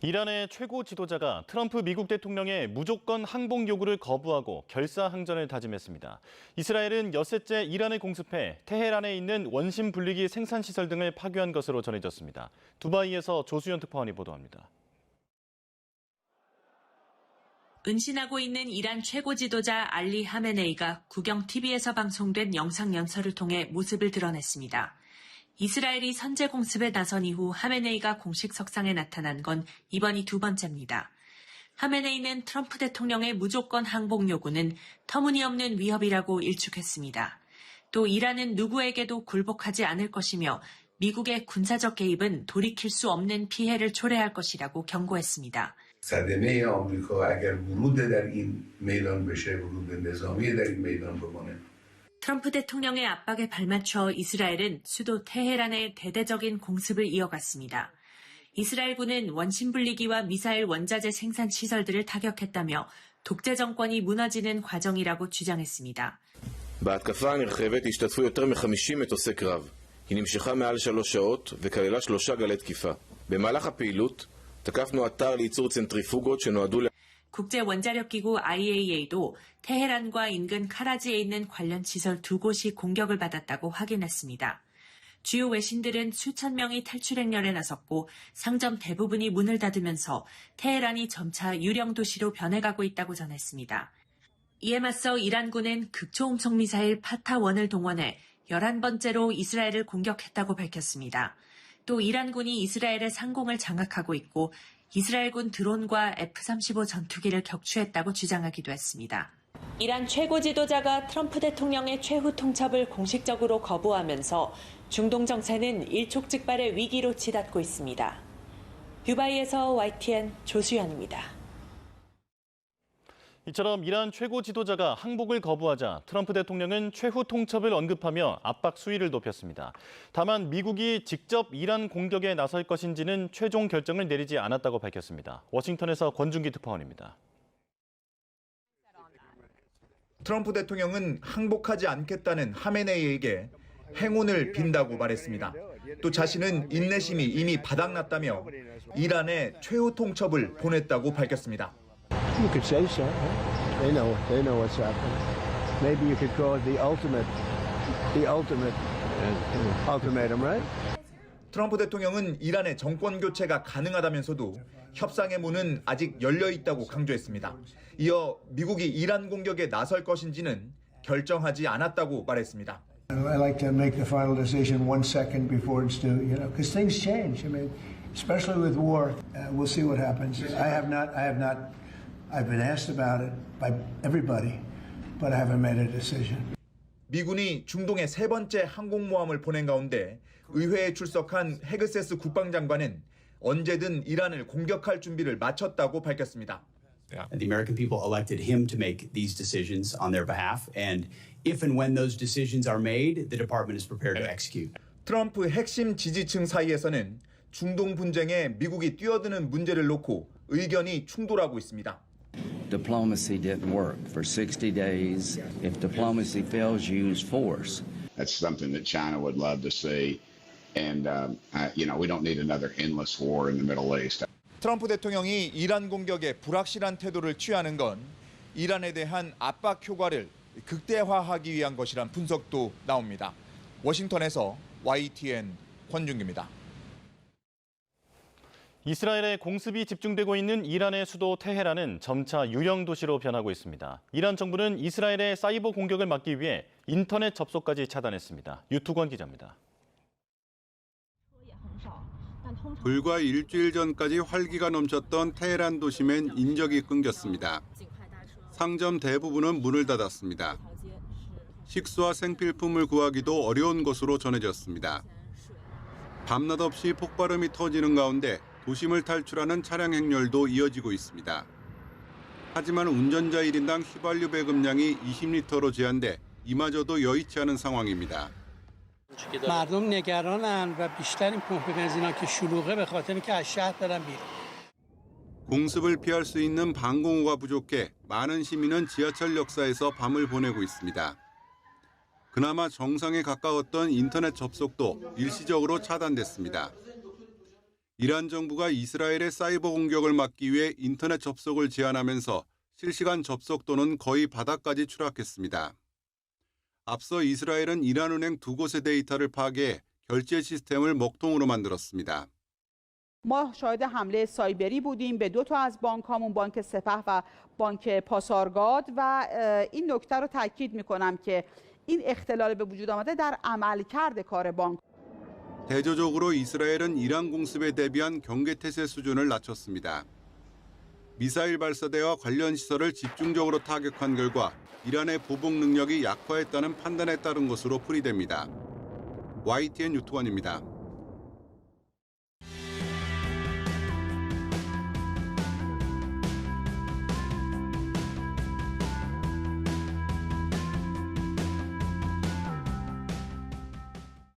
이란의 최고 지도자가 트럼프 미국 대통령의 무조건 항복 요구를 거부하고 결사항전을 다짐했습니다. 이스라엘은 엿새째 이란을 공습해 테헤란에 있는 원심 분리기 생산시설 등을 파괴한 것으로 전해졌습니다. 두바이에서 조수연 특파원이 보도합니다. 은신하고 있는 이란 최고 지도자 알리 하메네이가 국영 TV에서 방송된 영상 연설을 통해 모습을 드러냈습니다. 이스라엘이 선제 공습에 나선 이후 하메네이가 공식 석상에 나타난 건 이번이 두 번째입니다. 하메네이는 트럼프 대통령의 무조건 항복 요구는 터무니없는 위협이라고 일축했습니다. 또 이란은 누구에게도 굴복하지 않을 것이며 미국의 군사적 개입은 돌이킬 수 없는 피해를 초래할 것이라고 경고했습니다. صدمه آمریکا اگر ورود در این میدان بشه ورود نظامی در این میدان بکنه 트럼프 대통령의 압박에 발맞춰 이스라엘은 수도 테헤란의 대대적인 공습을 이어갔습니다. 이스라엘군은 원심 분리기와 미사일 원자재 생산 시설들을 타격했다며 독재 정권이 무너지는 과정이라고 주장했습니다. בהתקפה הנרחבת השתתפו יותר מ-50 מטוסי קרב. היא נמשכה מעל 3 שעות וכללה 3 גלי תקיפה. במהלך הפעילות תקפנו אתר לייצור צנטריפוגות שנועדו 국제원자력기구 IAEA도 테헤란과 인근 카라지에 있는 관련 시설 2곳이 공격을 받았다고 확인했습니다. 주요 외신들은 수천 명이 탈출 행렬에 나섰고 상점 대부분이 문을 닫으면서 테헤란이 점차 유령 도시로 변해가고 있다고 전했습니다. 이에 맞서 이란군은 극초음속 미사일 파타-1을 동원해 11번째로 이스라엘을 공격했다고 밝혔습니다. 또 이란군이 이스라엘의 상공을 장악하고 있고 이스라엘군 드론과 F-35 전투기를 격추했다고 주장하기도 했습니다. 이란 최고 지도자가 트럼프 대통령의 최후 통첩을 공식적으로 거부하면서 중동 정세는 일촉즉발의 위기로 치닫고 있습니다. 두바이에서 YTN 조수연입니다. 이처럼 이란 최고 지도자가 항복을 거부하자 트럼프 대통령은 최후 통첩을 언급하며 압박 수위를 높였습니다. 다만 미국이 직접 이란 공격에 나설 것인지는 최종 결정을 내리지 않았다고 밝혔습니다. 워싱턴에서 권준기 특파원입니다. 트럼프 대통령은 항복하지 않겠다는 하메네이에게 행운을 빈다고 말했습니다. 또 자신은 인내심이 이미 바닥났다며 이란에 최후 통첩을 보냈다고 밝혔습니다. You could say so. They know what's happening. Maybe you could call it the ultimate ultimatum, right? 트럼프 대통령은 이란의 정권 교체가 가능하다면서도 협상의 문은 아직 열려 있다고 강조했습니다. 이어 미국이 이란 공격에 나설 것인지는 결정하지 않았다고 말했습니다. I like to make the final decision 1 second before it's due, because things change. I mean, especially with war. We'll see what happens. I've been asked about it by everybody, but I haven't made a decision. 미군이 중동에 3번째 항공모함을 보낸 가운데 의회에 출석한 헤그세스 국방장관은 언제든 이란을 공격할 준비를 마쳤다고 밝혔습니다. The American people elected him to make these decisions on their behalf, and if and when those decisions are made, the department is prepared to execute. 트럼프 핵심 지지층 사이에서는 중동 분쟁에 미국이 뛰어드는 문제를 놓고 의견이 충돌하고 있습니다. Diplomacy didn't work for 60 days. If diplomacy fails, use force. That's something that China would love to see. And, we don't need another endless war in the Middle East. 트럼프 대통령이 이란 공격에 불확실한 태도를 취하는 건 이란에 대한 압박 효과를 극대화하기 위한 것이란 분석도 나옵니다. 워싱턴에서 YTN 권준기입니다. 이스라엘의 공습이 집중되고 있는 이란의 수도 테헤란은 점차 유령 도시로 변하고 있습니다. 이란 정부는 이스라엘의 사이버 공격을 막기 위해 인터넷 접속까지 차단했습니다. 유투권 기자입니다. 불과 일주일 전까지 활기가 넘쳤던 테헤란 도심엔 인적이 끊겼습니다. 상점 대부분은 문을 닫았습니다. 식수와 생필품을 구하기도 어려운 것으로 전해졌습니다. 밤낮 없이 폭발음이 터지는 가운데 도심을 탈출하는 차량 행렬도 이어지고 있습니다. 하지만 운전자 1인당 휘발유 배급량이 20리터로 제한돼 이마저도 여의치 않은 상황입니다. مردم نگرانند و بیشترین پمپ بنزینا که شلوغه به خاطر اینکه از شهر برن بیرون. 공습을 피할 수 있는 방공호가 부족해 많은 시민은 지하철 역사에서 밤을 보내고 있습니다. 그나마 정상에 가까웠던 인터넷 접속도 일시적으로 차단됐습니다. 이란 정부가 이스라엘의 사이버 공격을 막기 위해 인터넷 접속을 제한하면서 실시간 접속도는 거의 바닥까지 추락했습니다. 앞서 이스라엘은 이란은행 두 곳의 데이터를 파괴해 결제 시스템을 먹통으로 만들었습니다. ما شاهد حمله سایبری بودیم به دو تا از بانک‌هامون، بانک سپه و بانک پاسارگاد و این نکته رو تاکید می‌کنم که این اختلال به وجود آمده در عملکرد کار بانک. 대조적으로 이스라엘은 이란 공습에 대비한 경계태세 수준을 낮췄습니다. 미사일 발사대와 관련 시설을 집중적으로 타격한 결과 이란의 보복 능력이 약화했다는 판단에 따른 것으로 풀이됩니다. YTN 유튜원입니다.